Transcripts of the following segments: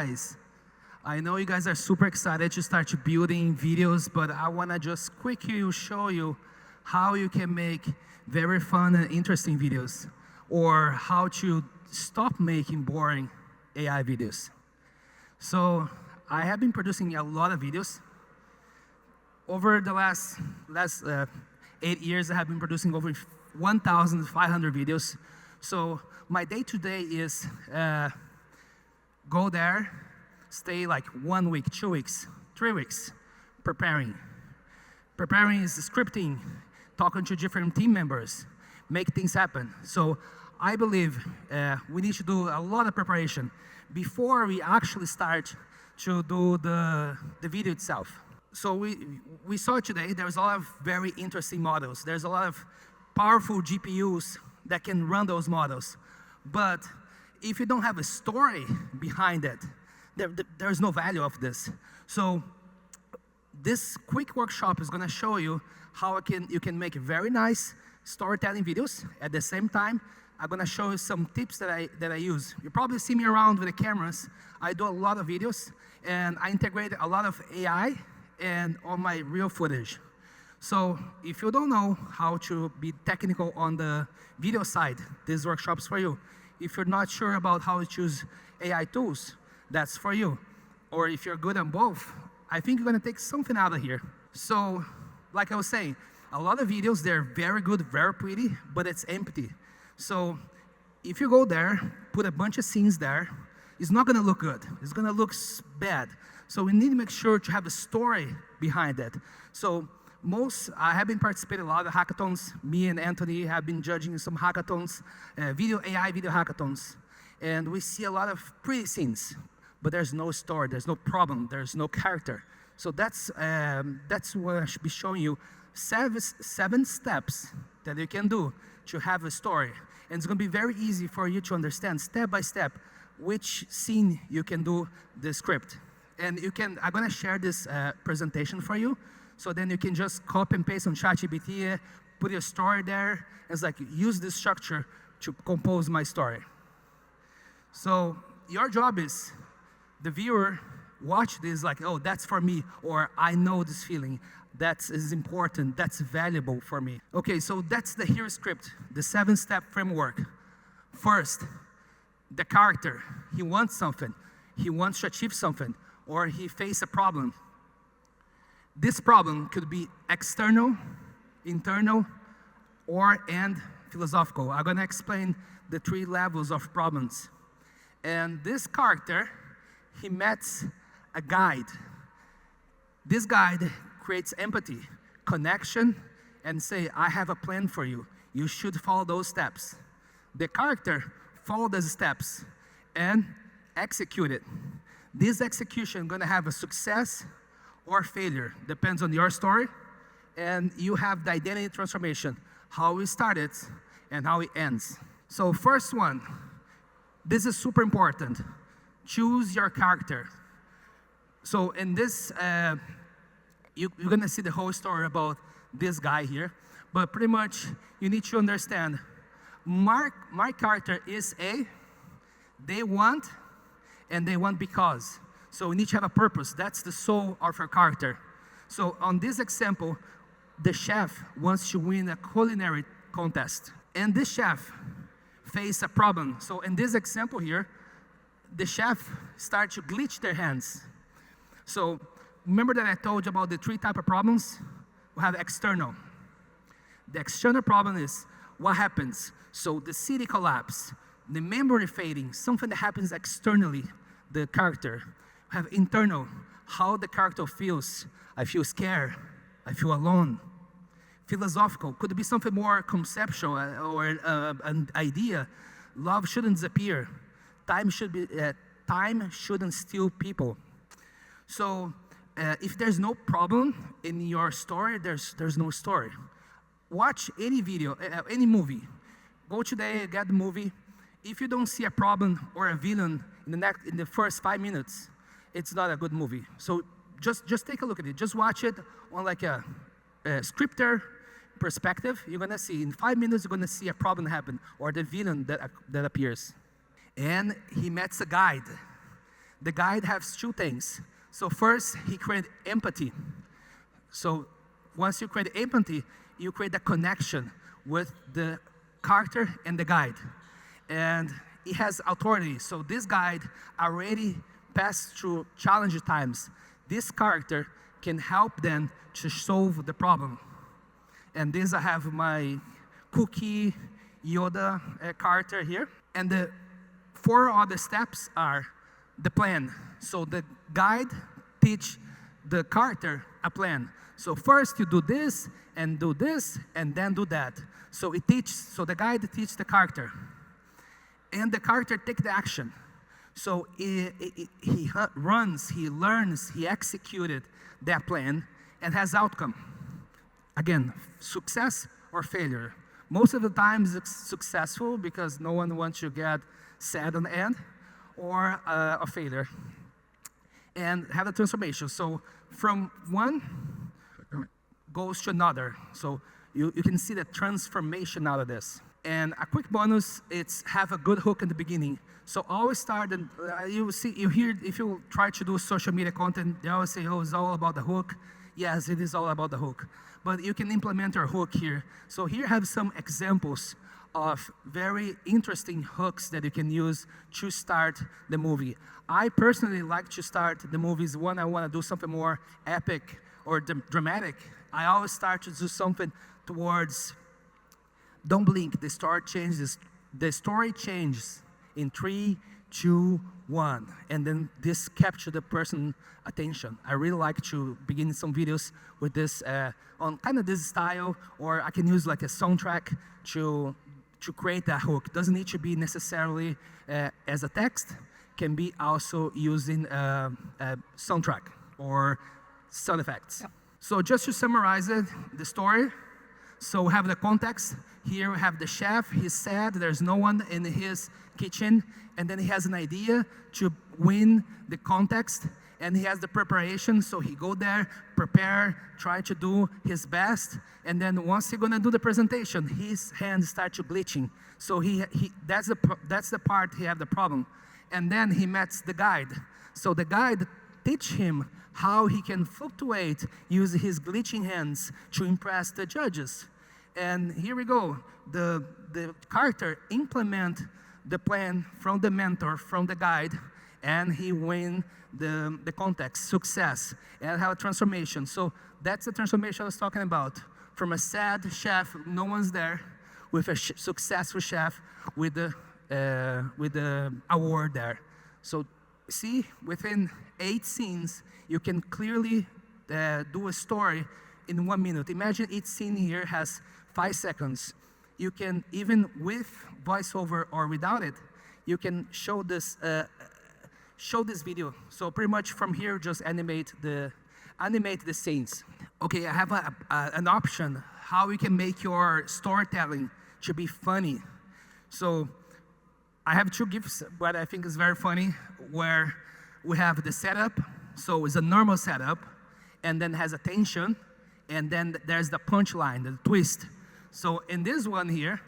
guys, I know you guys are super excited to start building videos, but I want to just quickly show you how you can make very fun and interesting videos, or how to stop making boring AI videos. So I have been producing a lot of videos. Over the last 8 years, I have been producing over 1,500 videos. So my day-to-day is go there, stay like 1 week, 2 weeks, 3 weeks, preparing. Preparing is scripting, talking to different team members, make things happen. So I believe we need to do a lot of preparation before we actually start to do the video itself. So we saw today there's a lot of very interesting models. There's a lot of powerful GPUs that can run those models. But if you don't have a story behind it, there's no value of this. So this quick workshop is going to show you how you can make very nice storytelling videos. At the same time, I'm going to show you some tips that I use. You probably see me around with the cameras. I do a lot of videos, and I integrate a lot of AI and on my real footage. So if you don't know how to be technical on the video side, this workshop's for you. If you're not sure about how to choose AI tools, that's for you. Or if you're good on both, I think you're going to take something out of here. So like I was saying, a lot of videos, they're very good, very pretty, but it's empty. So if you go there, put a bunch of scenes there, it's not going to look good. It's going to look bad. So we need to make sure to have a story behind it. So I have been participating in a lot of hackathons. Me and Anthony have been judging some hackathons, AI video hackathons. And we see a lot of pretty scenes, but there's no story, there's no problem, there's no character. So that's what I should be showing you. 7 steps that you can do to have a story. And it's going to be very easy for you to understand step by step which scene you can do the script. And I'm going to share this presentation for you, so then you can just copy and paste on ChatGPT, put your story there. It's like, use this structure to compose my story. So your job is, the viewer, watch this like, oh, that's for me, or I know this feeling. That is important, that's valuable for me. Okay, so that's the hero script, the 7-step framework. First, the character, he wants something. He wants to achieve something, or he faces a problem. This problem could be external, internal, and philosophical. I'm going to explain the 3 levels of problems. And this character, he meets a guide. This guide creates empathy, connection, and say, I have a plan for you. You should follow those steps. The character follows those steps and execute it. This execution is going to have a success or failure, depends on your story, and you have the identity transformation, how it started and how it ends. So first one, this is super important. Choose your character. So in this, you're going to see the whole story about this guy here, but pretty much you need to understand, my character is they want, and they want because. So we need to have a purpose. That's the soul of our character. So on this example, the chef wants to win a culinary contest. And this chef faces a problem. So in this example here, the chef starts to glitch their hands. So remember that I told you about the 3 types of problems? We have external. The external problem is what happens. So the city collapse, the memory fading, something that happens externally, the character. We have internal, how the character feels. I feel scared, I feel alone. Philosophical, could be something more conceptual or an idea. Love shouldn't disappear. Time shouldn't steal people. So if there's no problem in your story, there's no story. Watch any video, any movie. Go today, get the movie. If you don't see a problem or a villain in the first 5 minutes, it's not a good movie. So just take a look at it. Just watch it on like a scripter perspective. You're gonna see in 5 minutes, you're gonna see a problem happen or the villain that appears. And he meets a guide. the guide has two things. So first, he created empathy. So once you create empathy, you create a connection with the character and the guide. And it has authority. So this guide already passed through challenging times. This character can help them to solve the problem. And this I have my Cookie Yoda character here. And the 4 other steps are the plan. So the guide teach the character a plan. So first you do this, and then do that. So the guide teaches the character. And the character take the action. So he runs, he learns, he executed that plan and has outcome. Again, success or failure. Most of the times it's successful because no one wants to get sad on the end, or a failure. And have a transformation. So from one goes to another. So you can see the transformation out of this. And a quick bonus, it's have a good hook in the beginning. So always start, and you hear, if you try to do social media content, they always say, oh, it's all about the hook. Yes, it is all about the hook. But you can implement your hook here. So here I have some examples of very interesting hooks that you can use to start the movie. I personally like to start the movies when I want to do something more epic or dramatic. I always start to do something towards, don't blink, the story changes. The story changes in 3, 2, 1, and then this capture the person attention. I really like to begin some videos with this on kind of this style, or I can use like a soundtrack to create that hook. Doesn't need to be necessarily as a text. Can be also using a soundtrack or sound effects. Yep. So just to summarize it, the story. So we have the context. Here we have the chef. He's sad. There's no one in his kitchen. And then he has an idea to win the context. And he has the preparation. So he go there, prepare, try to do his best. And then once he's gonna do the presentation, his hands start to glitching. So that's the part he have the problem. And then he meets the guide. So the guide teach him how he can fluctuate, use his glitching hands to impress the judges. And here we go. The character implement the plan from the mentor, from the guide, and he win the context, success, and have a transformation. So that's the transformation I was talking about. From a sad chef, no one's there, with a successful chef with the award there. So see, within 8 scenes, you can clearly do a story in 1 minute. Imagine each scene here has 5 seconds. You can, even with voiceover or without it, you can show this video. So pretty much from here, just animate the scenes. Okay, I have an option how you can make your storytelling to be funny. So I have 2 gifs, but I think it's very funny, where we have the setup. So it's a normal setup, and then has a tension, and then there's the punchline, the twist. So in this one here,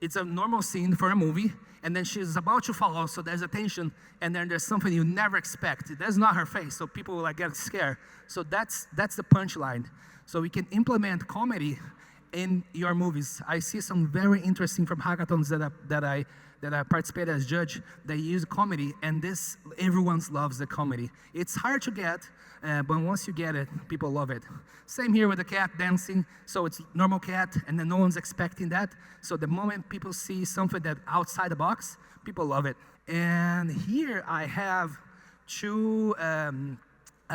it's a normal scene for a movie, and then she's about to fall, so there's a tension, and then there's something you never expect. That's not her face, so people will get scared. So that's the punchline. So we can implement comedy in your movies. I see some very interesting from hackathons that I participated as judge. They use comedy, and everyone loves the comedy. It's hard to get, but once you get it, people love it. Same here with the cat dancing. So it's normal cat, and then no one's expecting that. So the moment people see something that outside the box, people love it. And here I have 2. I'm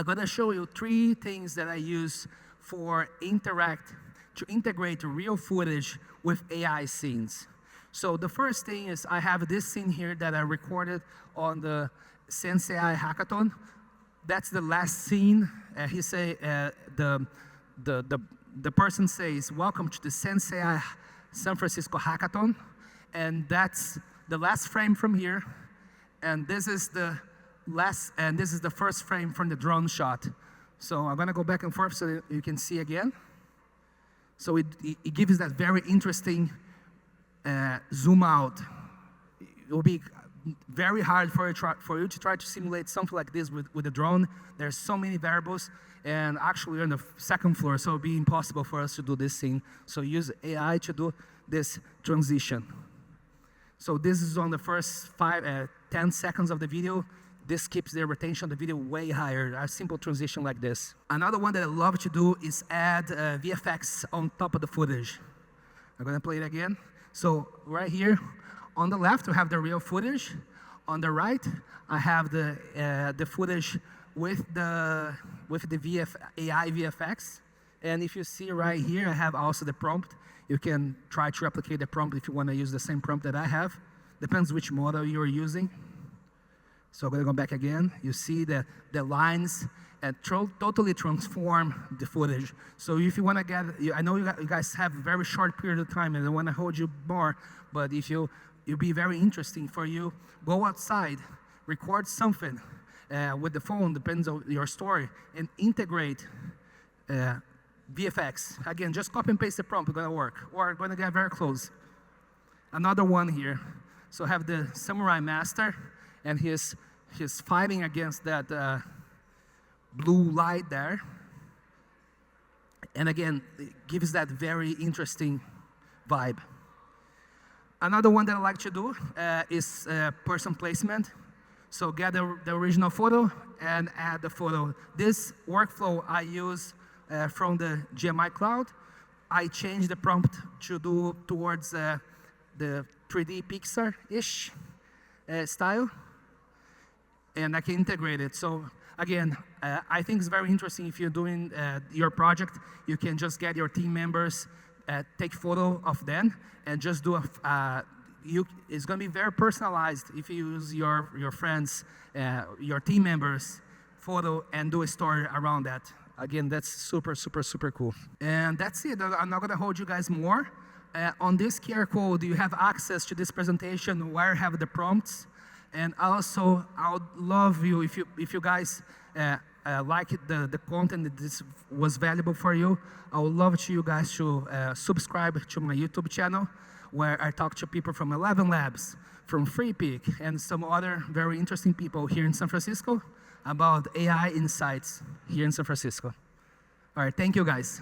gonna show you 3 things that I use to integrate real footage with AI scenes. So the first thing is I have this scene here that I recorded on the Sensei hackathon. That's the last scene. He say the person says, "Welcome to the Sensei San Francisco hackathon," and that's the last frame from here. And this is the first frame from the drone shot. So I'm gonna go back and forth so that you can see again. So it gives that very interesting zoom out. It will be very hard for you to try to simulate something like this with a drone. There's so many variables, and actually we're on the second floor, so it'll be impossible for us to do this thing. So use AI to do this transition. So this is on the first 10 seconds of the video. This keeps the retention of the video way higher, a simple transition like this. Another one that I love to do is add VFX on top of the footage. I'm gonna play it again. So right here, on the left, we have the real footage. On the right, I have the footage with the AI VFX. And if you see right here, I have also the prompt. You can try to replicate the prompt if you want to use the same prompt that I have. Depends which model you're using. So I'm going to go back again. You see the lines totally transform the footage. So if you want to get, I know you guys have a very short period of time and I want to hold you more, but if it'll be very interesting for you, go outside, record something with the phone, depends on your story, and integrate VFX. Again, just copy and paste the prompt, it's going to work. Or going to get very close. Another one here. So I have the Samurai Master, and he's fighting against that blue light there. And again, it gives that very interesting vibe. Another one that I like to do is person placement. So get the original photo and add the photo. This workflow I use from the GMI Cloud. I changed the prompt to do towards the 3D Pixar-ish style, and I can integrate it. So again, I think it's very interesting if you're doing your project, you can just get your team members, take photo of them, and just do it's going to be very personalized if you use your friends, your team members' photo and do a story around that. Again, that's super, super, super cool. And that's it. I'm not going to hold you guys more. On this QR code, you have access to this presentation where I have the prompts. And also, I would love you, if you guys like the content that this was valuable for you, I would love you guys to subscribe to my YouTube channel, where I talk to people from 11 Labs, from FreePic, and some other very interesting people here in San Francisco about AI insights here in San Francisco. All right, thank you guys.